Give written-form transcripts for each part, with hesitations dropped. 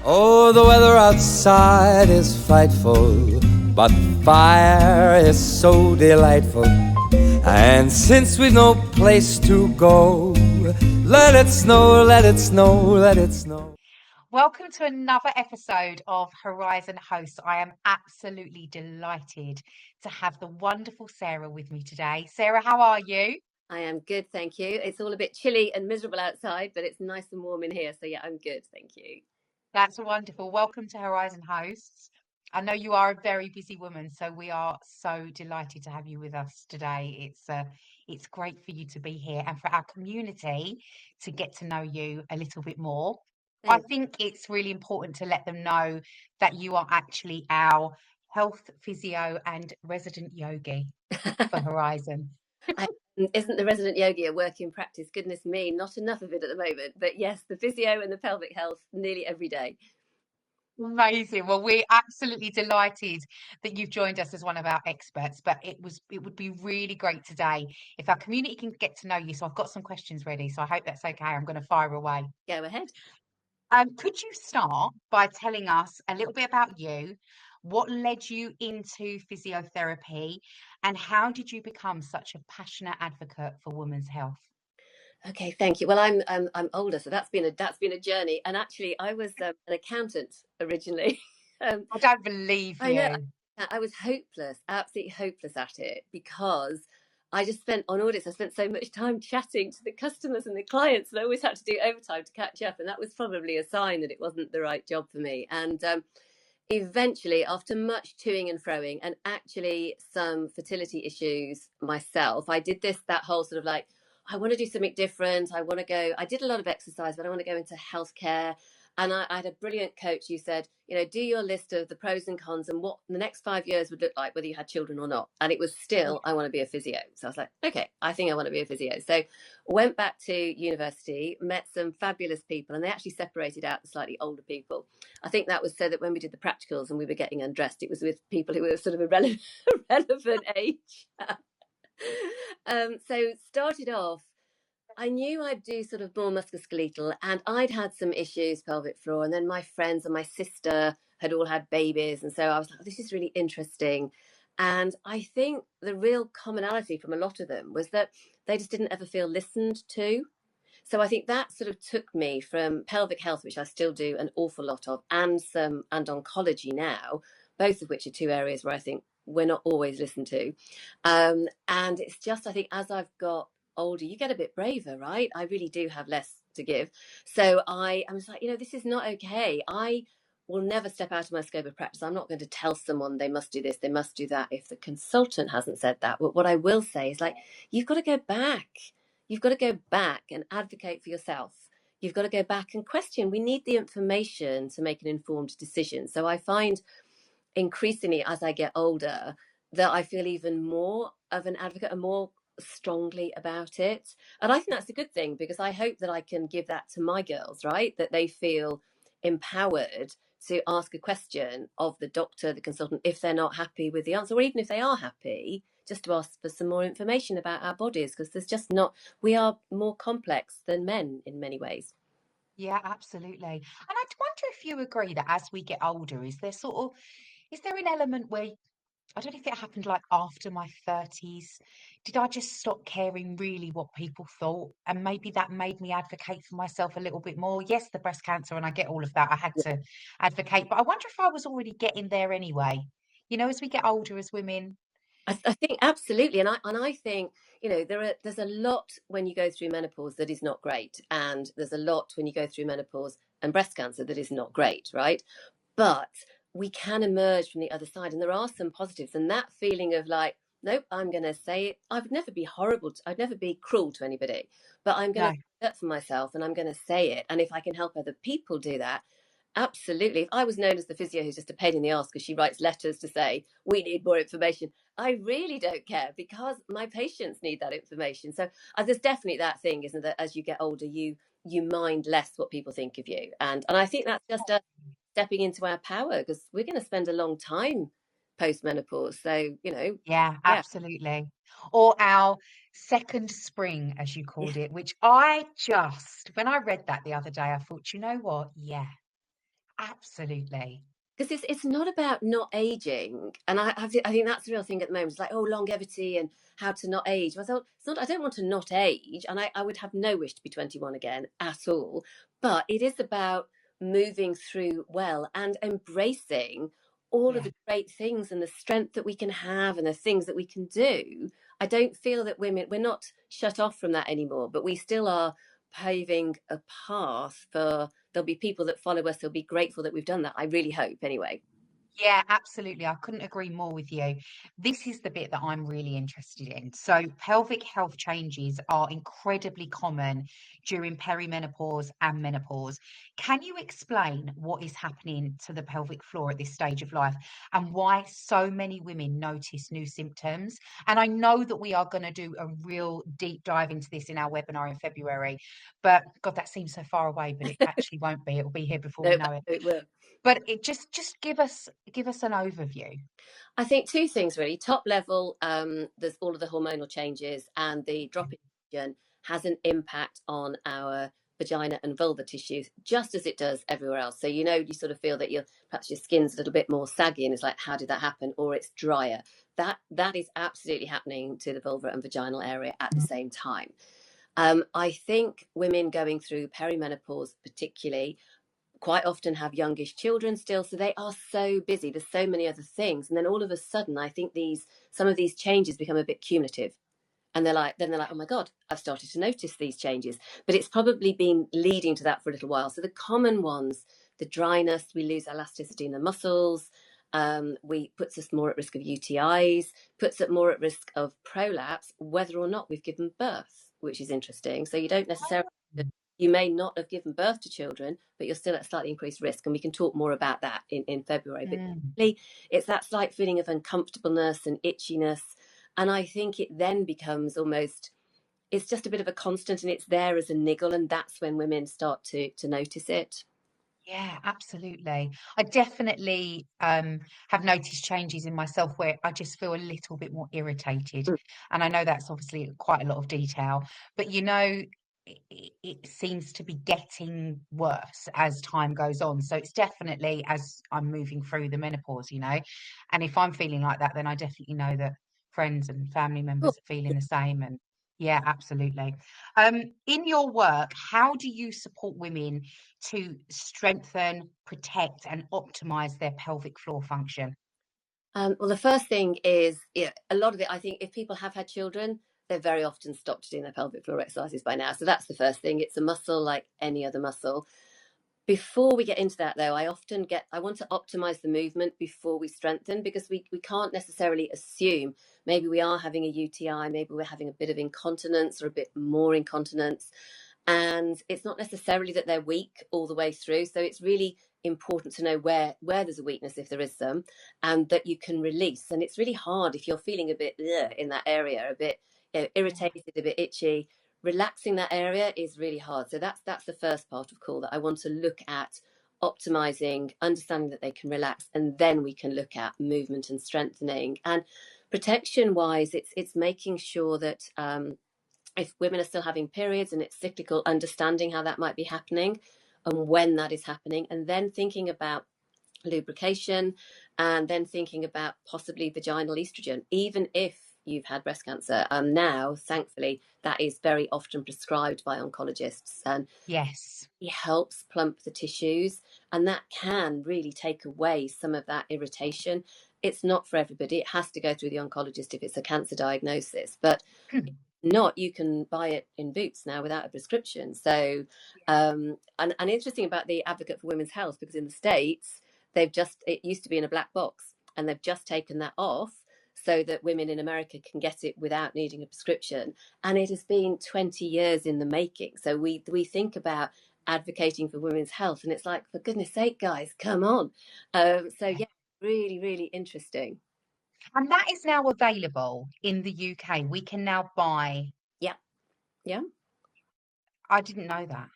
Oh, the weather outside is frightful, but fire is so delightful. And since we've no place to go, let it snow, let it snow, let it snow. Welcome to another episode of Herizen Hosts. I am absolutely delighted to have the wonderful Sarah with me today. Sarah, how are you? I am good, thank you. It's all a bit chilly and miserable outside, but it's nice and warm in here. So yeah, I'm good, thank you. That's wonderful. Welcome to Herizen Hosts. I know you are a very busy woman, so we are so delighted to have you with us today. It's great for you to be here and for our community to get to know you a little bit more. I Thanks. think it's really important to let them know that you are actually our health physio and resident yogi for Herizen. I, isn't the resident yogi a work in practice? Goodness me, not enough of it at the moment. But yes, the physio and the pelvic health nearly every day. Amazing. Well, we're absolutely delighted that you've joined us as one of our experts, but it would be really great today if our community can get to know you. So I've got some questions ready, so I hope that's okay. I'm going to fire away. Go ahead. Could you start by telling us a little bit about you, what led you into physiotherapy, and how did you become such a passionate advocate for women's health? Okay, thank you. Well, I'm older, so that's been a journey. And actually, I was an accountant originally. um, I don't believe I know you. I was hopeless, absolutely hopeless at it because I just spent on audits. I spent so much time chatting to the customers and the clients, and I always had to do overtime to catch up. And that was probably a sign that it wasn't the right job for me. And eventually, after much toing and froing, and actually some fertility issues myself, I did that whole sort of like, I want to do something different. I want to go. I did a lot of exercise, but I want to go into healthcare. And I had a brilliant coach who said, do your list of the pros and cons and what the next 5 years would look like, whether you had children or not. And it was still, I want to be a physio. So I was like, okay, I think I want to be a physio. So went back to university, met some fabulous people, and they actually separated out the slightly older people. I think that was so that when we did the practicals and we were getting undressed, it was with people who were sort of irrelevant age. So started off, I knew I'd do sort of more musculoskeletal, and I'd had some issues, pelvic floor, and then my friends and my sister had all had babies. And so I was like, oh, this is really interesting. And I think the real commonality from a lot of them was that they just didn't ever feel listened to. So I think that sort of took me from pelvic health, which I still do an awful lot of, and oncology now, both of which are two areas where I think we're not always listened to. And it's just, I think, as I've got older, you get a bit braver, right? I really do have less to give. So I was like, this is not okay. I will never step out of my scope of practice. I'm not going to tell someone they must do this, they must do that if the consultant hasn't said that. But what I will say is, like, you've got to go back. You've got to go back and advocate for yourself. You've got to go back and question. We need the information to make an informed decision. So I find increasingly as I get older that I feel even more of an advocate and more strongly about it. And I think that's a good thing, because I hope that I can give that to my girls, right? That they feel empowered to ask a question of the doctor, the consultant, if they're not happy with the answer, or even if they are happy, just to ask for some more information about our bodies, because there's just not, we are more complex than men in many ways. Yeah, absolutely. And I wonder if you agree that as we get older, is there an element where I don't know if it happened like after my 30s, did I just stop caring really what people thought? And maybe that made me advocate for myself a little bit more. Yes, the breast cancer, and I get all of that. I had to advocate, but I wonder if I was already getting there anyway. As we get older as women. I think absolutely, and I think there's a lot when you go through menopause that is not great, and there's a lot when you go through menopause and breast cancer that is not great, right? But we can emerge from the other side, and there are some positives, and that feeling of like, nope, I'm going to say it. I would never be horrible. I'd never be cruel to anybody, but I'm going No. to stand up for myself, and I'm going to say it. And if I can help other people do that, absolutely. If I was known as the physio who's just a pain in the ass because she writes letters to say we need more information, I really don't care, because my patients need that information. So there's definitely that thing, isn't there? As you get older, you mind less what people think of you, and I think that's just us stepping into our power, because we're going to spend a long time post menopause. So Yeah, yeah, absolutely. Or our second spring, as you yeah, called it, which when I read that the other day, I thought, you know what? Yeah, Absolutely. Because it's not about not aging, and I think that's the real thing at the moment. It's like, oh, longevity and how to not age. I thought it's not. I don't want to not age, and I would have no wish to be 21 again at all. But it is about moving through well and embracing all of Yeah. the great things and the strength that we can have and the things that we can do. I don't feel that we're not shut off from that anymore, but we still are paving a path for there'll be people that follow us. They'll be grateful that we've done that. I really hope, anyway. Yeah, absolutely. I couldn't agree more with you. This is the bit that I'm really interested in. So, pelvic health changes are incredibly common during perimenopause and menopause. Can you explain what is happening to the pelvic floor at this stage of life and why so many women notice new symptoms? And I know that we are going to do a real deep dive into this in our webinar in February, but God, that seems so far away, but it actually won't be. It'll be here before we No, know it. it will. But it just give us an overview. I think two things really. Top level, there's all of the hormonal changes, and the drop in estrogen has an impact on our vagina and vulva tissues, just as it does everywhere else. So you sort of feel that perhaps your skin's a little bit more saggy, and it's like, how did that happen? Or it's drier. That is absolutely happening to the vulva and vaginal area at the same time. I think women going through perimenopause, particularly, quite often have youngish children still, so they are so busy. There's so many other things, and then all of a sudden, I think some of these changes become a bit cumulative, and they're like, oh my god, I've started to notice these changes. But it's probably been leading to that for a little while. So the common ones: the dryness, we lose elasticity in the muscles. We puts us more at risk of UTIs, puts us more at risk of prolapse, whether or not we've given birth, which is interesting. So you don't necessarily, you may not have given birth to children, but you're still at slightly increased risk. And we can talk more about that in February. But Mm. it's that slight feeling of uncomfortableness and itchiness. And I think it then becomes almost, it's just a bit of a constant, and it's there as a niggle. And that's when women start to notice it. Yeah, absolutely. I definitely have noticed changes in myself where I just feel a little bit more irritated. Mm. And I know that's obviously quite a lot of detail, but it seems to be getting worse as time goes on. So it's definitely as I'm moving through the menopause. And if I'm feeling like that, then I definitely know that friends and family Cool. members are feeling the same. And yeah, absolutely. In your work, how do you support women to strengthen, protect, and optimize their pelvic floor function? Well, the first thing is, a lot of it, I think if people have had children, they've very often stopped doing their pelvic floor exercises by now. So that's the first thing. It's a muscle like any other muscle. Before we get into that, though, I want to optimize the movement before we strengthen, because we can't necessarily assume maybe we are having a UTI, maybe we're having a bit of incontinence or a bit more incontinence. And it's not necessarily that they're weak all the way through. So it's really important to know where there's a weakness, if there is some, and that you can release. And it's really hard if you're feeling a bit in that area, a bit irritated, a bit itchy. Relaxing that area is really hard. So that's the first part of call that I want to look at, optimizing, understanding that they can relax, and then we can look at movement and strengthening. And protection wise, it's making sure that if women are still having periods and it's cyclical, understanding how that might be happening and when that is happening, and then thinking about lubrication, and then thinking about possibly vaginal estrogen, even if you've had breast cancer. Now, thankfully, that is very often prescribed by oncologists, and Yes. it helps plump the tissues, and that can really take away some of that irritation. It's not for everybody. It has to go through the oncologist if it's a cancer diagnosis, but not, you can buy it in Boots now without a prescription. So and interesting about the advocate for women's health, because in the States it used to be in a black box, and they've just taken that off so that women in America can get it without needing a prescription. And it has been 20 years in the making. So we think about advocating for women's health, and it's like, for goodness sake, guys, come on. So Yeah. yeah, really, really interesting. And that is now available in the UK. We can now buy. Yeah, yeah. I didn't know that.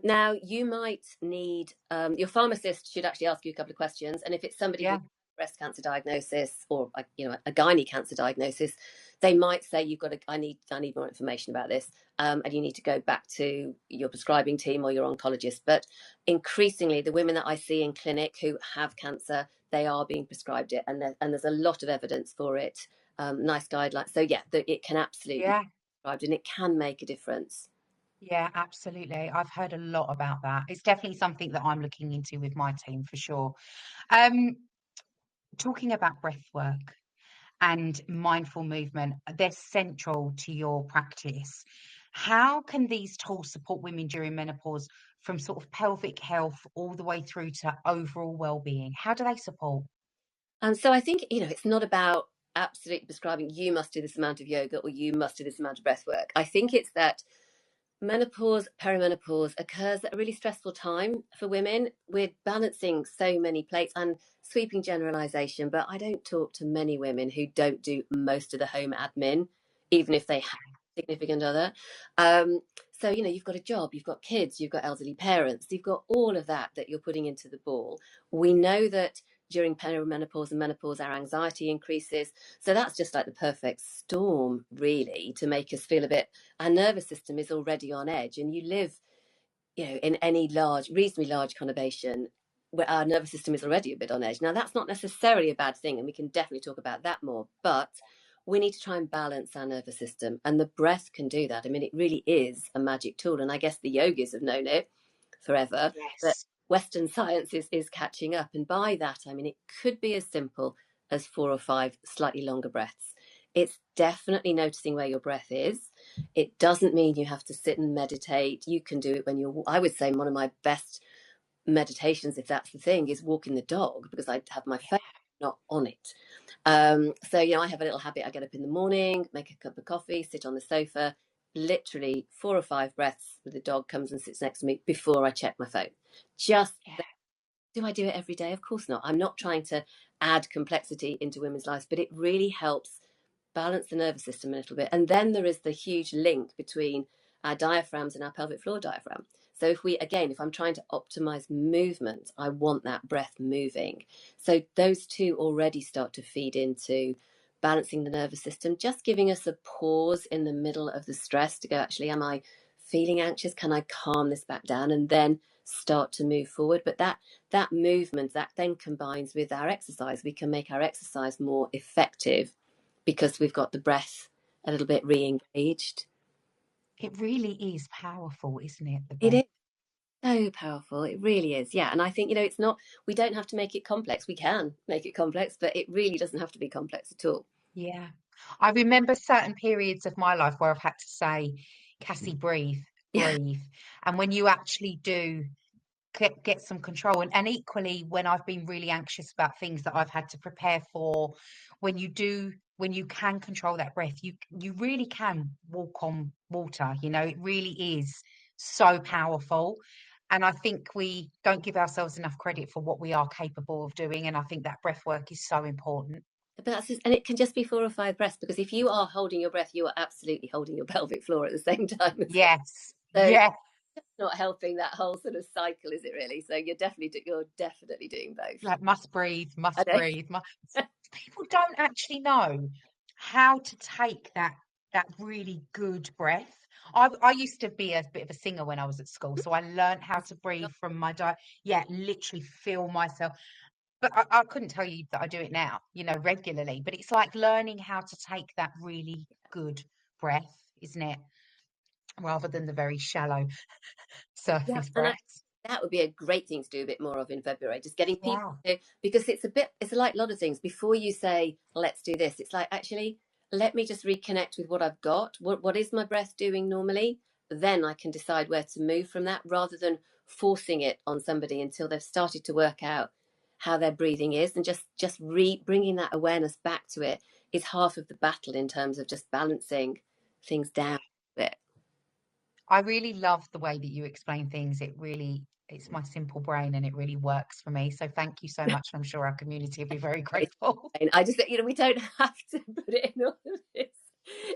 Now, you might need, your pharmacist should actually ask you a couple of questions. And if it's somebody with Yeah. breast cancer diagnosis or a gynae cancer diagnosis, they might say I need more information about this, and you need to go back to your prescribing team or your oncologist. But increasingly, the women that I see in clinic who have cancer, they are being prescribed it, and there's a lot of evidence for it. Nice guidelines. So yeah, it can absolutely be prescribed, and it can make a difference. Yeah, absolutely. I've heard a lot about that. It's definitely something that I'm looking into with my team for sure. Um, Talking about breath work and mindful movement, they're central to your practice. How can these tools support women during menopause from sort of pelvic health all the way through to overall well-being? How do they support? And so I think, it's not about absolutely prescribing you must do this amount of yoga or you must do this amount of breath work. I think it's that menopause, perimenopause occurs at a really stressful time for women. We're balancing so many plates, and sweeping generalization, but I don't talk to many women who don't do most of the home admin, even if they have a significant other. So, you've got a job, you've got kids, you've got elderly parents, you've got all of that you're putting into the ball. We know that during perimenopause and menopause, our anxiety increases. So that's just like the perfect storm, really, to make us feel a bit, our nervous system is already on edge. And you live, in any reasonably large conurbation where our nervous system is already a bit on edge. Now, that's not necessarily a bad thing, and we can definitely talk about that more, but we need to try and balance our nervous system, and the breath can do that. I mean, it really is a magic tool, and I guess the yogis have known it forever, but Yes. Western science is catching up. And by that, I mean, it could be as simple as 4 or 5 slightly longer breaths. It's definitely noticing where your breath is. It doesn't mean you have to sit and meditate. You can do it when I would say one of my best meditations, if that's the thing, is walking the dog, because I have my phone not on it. So, I have a little habit. I get up in the morning, make a cup of coffee, sit on the sofa, literally 4 or 5 breaths with the dog comes and sits next to me before I check my phone. Do I do it every day? Of course not. I'm not trying to add complexity into women's lives, but it really helps balance the nervous system a little bit. And then there is the huge link between our diaphragms and our pelvic floor diaphragm. So if I'm trying to optimize movement, I want that breath moving. So those two already start to feed into balancing the nervous system, just giving us a pause in the middle of the stress to go, actually, am I feeling anxious? Can I calm this back down? And then start to move forward. But that movement, that then combines with our exercise. We can make our exercise more effective because we've got the breath a little bit re-engaged. It really is powerful, isn't it? The It breath. is so powerful. It really is. Yeah. And I think, it's not, we don't have to make it complex. We can make it complex, but it really doesn't have to be complex at all. Yeah. I remember certain periods of my life where I've had to say, Cassie, breathe, Yeah. breathe. And when you actually do get some control, and equally when I've been really anxious about things that I've had to prepare for, when you can control that breath, you really can walk on water. It really is so powerful. And I think we don't give ourselves enough credit for what we are capable of doing. And I think that breath work is so important. But and it can just be 4 or 5 breaths, because if you are holding your breath, you are absolutely holding your pelvic floor at the same time as well. Yes. So Yes. it's not helping that whole sort of cycle, is it really? So you're definitely doing both. Like must breathe, I must know. breathe. People don't actually know how to take that really good breath. I used to be a bit of a singer when I was at school, so I learned how to breathe from my diet. Yeah, literally feel myself. But I couldn't tell you that I do it now, regularly. But it's like learning how to take that really good breath, isn't it? Rather than the very shallow Yeah, surface and breaths. that would be a great thing to do a bit more of in February. Just getting people Yeah. to, because it's like a lot of things. Before you say, let's do this, it's like, actually, let me just reconnect with what I've got. What is my breath doing normally? Then I can decide where to move from that, rather than forcing it on somebody until they've started to work out how their breathing is. And just bringing that awareness back to it is half of the battle in terms of just balancing things down a bit. I really love the way that you explain things. It's my simple brain and it really works for me. So thank you so much. I'm sure our community will be very grateful. I just, we don't have to put it in all of this.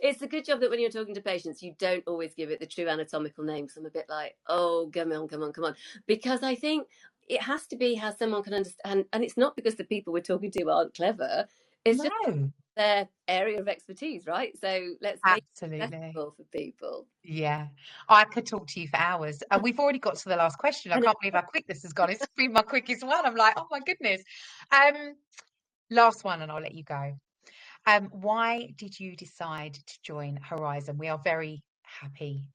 It's a good job that when you're talking to patients, you don't always give it the true anatomical name. So I'm a bit like, oh, come on. Because I think it has to be how someone can understand. And it's not because the people we're talking to aren't clever. It's just No. their area of expertise, right? So let's make it Absolutely. accessible for people. Yeah. I could talk to you for hours. And we've already got to the last question. I And can't believe how quick this has gone. It's been my quickest one. I'm like, oh my goodness. Last one, and I'll let you go. Why did you decide to join Herizen? We are very happy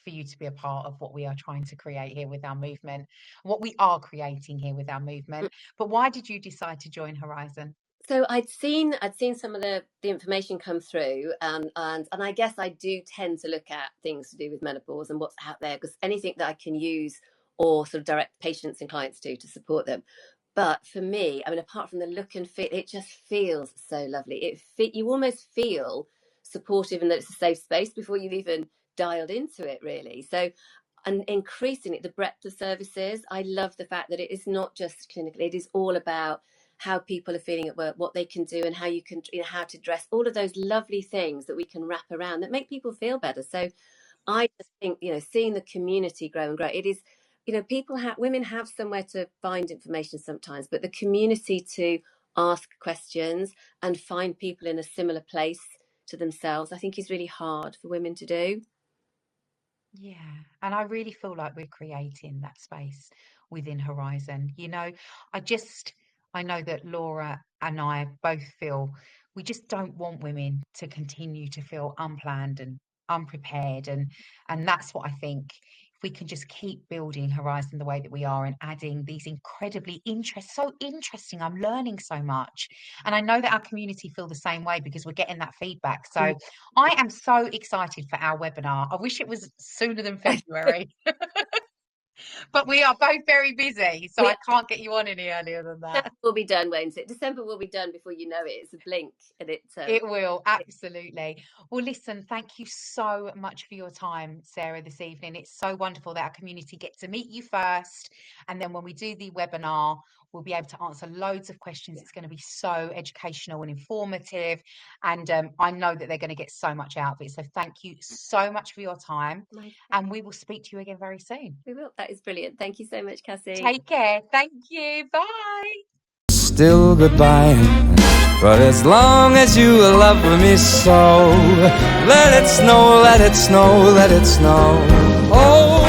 for you to be a part of what we are trying to create here with our movement, what we are creating here with our movement. But why did you decide to join Herizen? so I'd seen some of the information come through, and I guess I do tend to look at things to do with menopause and what's out there, because anything that I can use or sort of direct patients and clients to support them. But for me, I mean, apart from the look and feel, it just feels so lovely. You almost feel supportive, and that it's a safe space before you've even dialed into it, really. So, and increasingly the breadth of services, I love the fact that it is not just clinical, it is all about how people are feeling at work, what they can do, and how you can, how to dress, all of those lovely things that we can wrap around that make people feel better. So I just think, seeing the community grow and grow, it is, women have somewhere to find information sometimes, but the community to ask questions and find people in a similar place to themselves, I think is really hard for women to do. Yeah, and I really feel like we're creating that space within Herizen. I know that Laura and I both feel we just don't want women to continue to feel unplanned and unprepared, and that's what I think. If we can just keep building Herizen the way that we are and adding these so interesting. I'm learning so much, and I know that our community feel the same way because we're getting that feedback. So I am so excited for our webinar. I wish it was sooner than February, but we are both very busy, so We I can't get you on any earlier than that. December will be done, won't it? December will be done before you know it. It's a blink, and It will, absolutely. Well, listen, thank you so much for your time, Sarah, this evening. It's so wonderful that our community get to meet you first. And then when we do the webinar, we'll be able to answer loads of questions. It's going to be so educational and informative. And I know that they're going to get so much out of it. So thank you so much for your time. And we will speak to you again very soon. We will. That is brilliant. Thank you so much, Cassie. Take care. Thank you. Bye. Still goodbye. But as long as you love me so, let it snow, let it snow, let it snow. Oh.